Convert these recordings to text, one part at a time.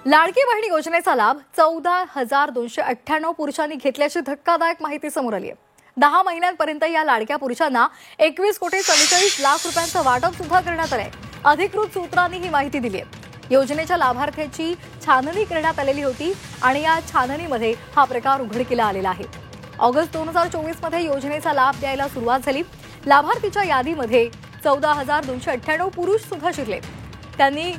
लाडकी बहीण योजनेचा लाभ 14,298 पुरुषांनी घेतल्याची धक्कादायक माहिती समोर आली आहे। 10 महिन्यांपर्यंत या लाडक्या पुरुषांना 21,44 कोटी रुपयांचं वाटप सुद्धा करण्यात आलंय। अधिकृत सूत्रांनी ही माहिती दिली आहे। योजनेच्या लाभार्थ्यांची छाननी करण्यात आलेली होती आणि या छाननीमध्ये हा प्रकार उघडकीला आलेला आहे। ऑगस्ट 2024 मध्ये योजनेचा लाभ द्यायला सुरुवात झाली। लाभार्थीच्या यादीमध्ये 14,298 पुरुष सुद्धा शिरले। त्यांनी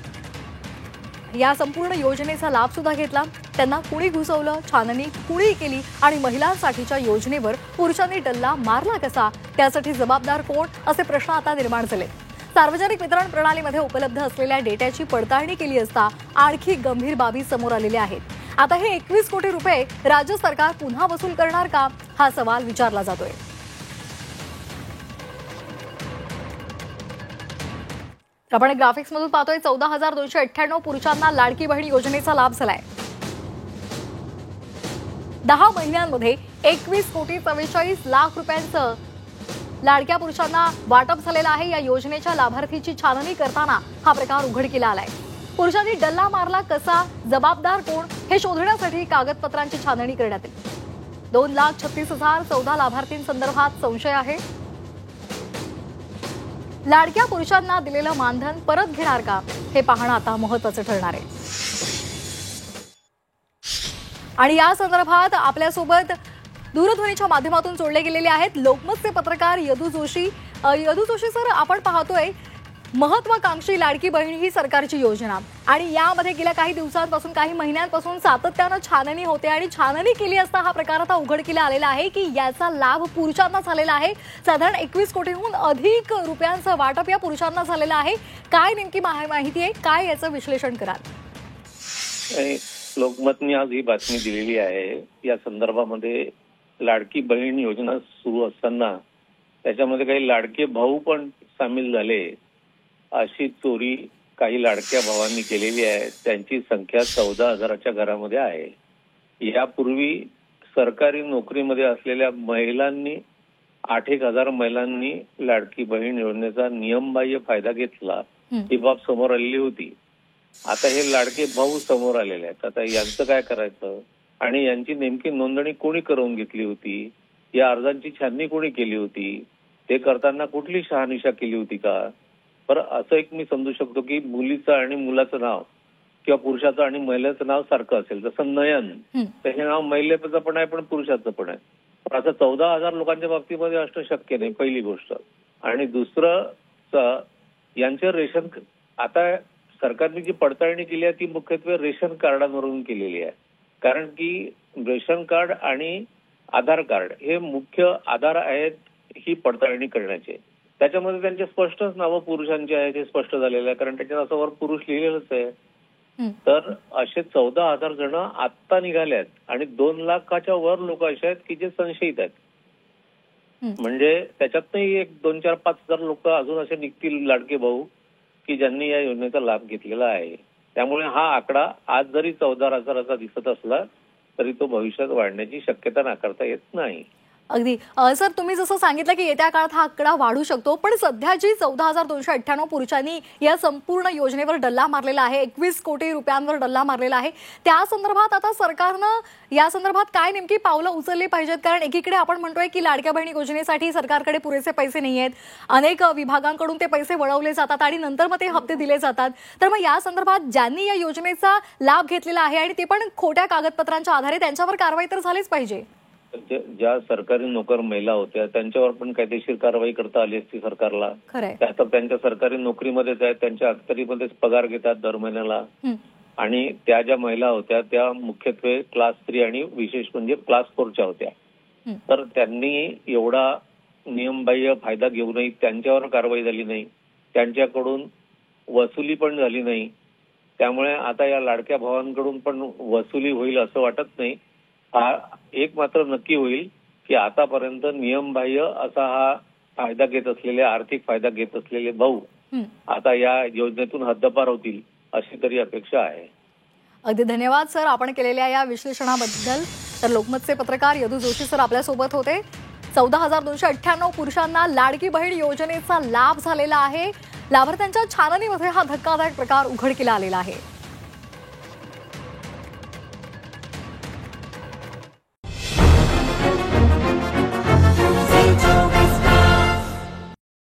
या संपूर्ण योजनेचा लाभ सुद्धा घेतला। त्यांना कुणी घुसवलं, छाननी कुणी केली आणि महिलांसाठीच्या योजनेवर पुरुषांनी डल्ला मारला कसा, त्यासाठी जबाबदार कोण, असे प्रश्न आता निर्माण झाले। सार्वजनिक वितरण प्रणालीमध्ये उपलब्ध असलेल्या डेटाची पडताळणी केली असता आणखी गंभीर बाबी समोर आलेल्या आहेत। आता हे 21 कोटी रुपये राज्य सरकार पुन्हा वसूल करणार का, हा सवाल विचारला जातोय। आपण ग्राफिक्स मधून पाहतोय 14,298 पुरुषांना लाडकी बहीण योजनेचा लाभ झालाय। 10 महिन्यांमध्ये 21,44 कोटी रुपयांचं लाडक्या पुरुषांना वाटप झालेलं आहे। या योजनेच्या लाभार्थीची छाननी करताना हा प्रकार उघडकीला आलाय। पुरुषांनी डल्ला मारला कसा, जबाबदार कोण, हे शोधण्यासाठी कागदपत्रांची छाननी करण्यात आली। 2,36,014 लाभार्थींसंदर्भात संशय आहे। लाडक्या पुरुषांना दिलेलं मानधन परत घेणार का, हे पाहणं आता महत्त्वाचं ठरणार आहे। आणि या संदर्भात आपल्यासोबत दूरध्वनीच्या माध्यमातून जोडले गेलेले आहेत लोकमतचे पत्रकार यदू जोशी। यदू जोशी सर, आपण पाहतोय महत्वाकांक्षी लाडकी बहीण ही सरकारची योजना आणि यामध्ये गेल्या काही दिवसांपासून, काही महिन्यांपासून सातत्यानं छाननी होते आणि छाननी केली असता हा प्रकार आता उघडकीला आलेला आहे की याचा लाभ पुरुषांना झालेला आहे। साधारण 21 कोटीहून अधिक रुपयांचं वाटप या पुरुषांना झालेलं आहे। काय नेमकी माहिती आहे, काय याचं विश्लेषण कराल? लोकमतने आज ही बातमी दिलेली आहे। या संदर्भामध्ये लाडकी बहीण योजना सुरू असताना त्याच्यामध्ये काही लाडके भाऊ पण सामील झाले, अशी चोरी काही लाडक्या भावांनी केलेली आहे। त्यांची संख्या 14,000च्या घरामध्ये आहे। यापूर्वी सरकारी नोकरीमध्ये असलेल्या महिलांनी 8,000 महिलांनी लाडकी बहीण योजनेचा नियमबाह्य फायदा घेतला, ही बाब समोर आलेली होती। आता हे लाडके भाऊ समोर आलेले आहेत। आता यांचं काय करायचं आणि यांची नेमकी नोंदणी कोणी करून घेतली होती, या अर्जांची छाननी कोणी केली होती, ते करताना कुठली शहानिशा केली होती का? बरं, असं एक मी समजू शकतो की मुलीचं आणि मुलाचं नाव किंवा पुरुषाचं आणि महिलेचं नाव सारखं असेल। जसं नयन, त्याचे नाव महिलेचं पण आहे पण पुरुषाचं पण आहे, पण असं 14,000 लोकांच्या बाबतीमध्ये असणं शक्य नाही, पहिली गोष्ट। आणि दुसरं, यांचे रेशन, आता सरकारने जी पडताळणी केली आहे ती मुख्यत्वे रेशन कार्डांवरून केलेली आहे। कारण की रेशन कार्ड आणि आधार कार्ड हे मुख्य आधार आहेत ही पडताळणी करण्याचे। त्याच्यामध्ये त्यांचे स्पष्टच नावं पुरुषांचे आहेत हे स्पष्ट झालेलं आहे, कारण त्याच्यात असं वर पुरुष लिहिलेलंच आहे। तर असे 14,000 जण आत्ता निघाले आहेत आणि 2 लाखाच्या वर लोक असे आहेत की जे संशयित आहेत। म्हणजे त्याच्यातही एक 2, 4, 5,000 लोक अजून असे निघतील लाडके भाऊ की ज्यांनी या योजनेचा लाभ घेतलेला आहे। त्यामुळे हा आकडा आज जरी 14,000चा दिसत असला तरी तो भविष्यात वाढण्याची शक्यता नाकारता येत नाही। अगदी सर, तुम्ही जसं सांगितलं की येत्या काळात हा आकडा वाढू शकतो, पण सध्या जी 14,298 पुरुषांनी या संपूर्ण योजनेवर डल्ला मारलेला आहे, 21 कोटी रुपयांवर डल्ला मारलेला आहे, त्या संदर्भात आता सरकारनं या संदर्भात काय नेमकी पावलं उचलली पाहिजेत? कारण एकीकडे आपण म्हणतोय की लाडक्या बहिणी योजनेसाठी सरकारकडे पुरेसे पैसे नाही आहेत, अनेक विभागांकडून ते पैसे वळवले जातात आणि नंतर मग ते हप्ते दिले जातात। तर मग या संदर्भात ज्यांनी या योजनेचा लाभ घेतलेला आहे आणि ते पण खोट्या कागदपत्रांच्या आधारे, त्यांच्यावर कारवाई तर झालीच पाहिजे। ज्या सरकारी नोकर महिला होत्या त्यांच्यावर पण कायदेशीर कारवाई करता आली असती सरकारला। त्या तर त्यांच्या सरकारी नोकरीमध्येच आहेत, त्यांच्या अखत्यारीमध्येच पगार घेतात दर महिन्याला। आणि त्या ज्या महिला होत्या त्या मुख्यत्वे क्लास 3 आणि विशेष म्हणजे क्लास 4च्या होत्या। तर त्यांनी एवढा नियमबाह्य फायदा घेऊनही त्यांच्यावर कारवाई झाली नाही, त्यांच्याकडून वसुली पण झाली नाही। त्यामुळे आता या लाडक्या भावांकडून पण वसुली होईल असं वाटत नाही। एक मात्र नक्की होईल की आतापर्यंत नियमबाह्य असा हा फायदा घेत असलेले, आर्थिक फायदा घेत असलेले भाऊ आता या योजनेतून हद्दपार होतील अशी तरी अपेक्षा आहे। अगदी धन्यवाद सर, आपण केलेल्या या विश्लेषणाबद्दल। तर लोकमतचे पत्रकार यदू जोशी सर आपल्यासोबत होते। 14,298 पुरुषांना लाडकी बहीण योजनेचा लाभ झालेला आहे। लाभार्थ्यांच्या छाननीमध्ये हा धक्कादायक प्रकार उघडकीला आलेला आहे।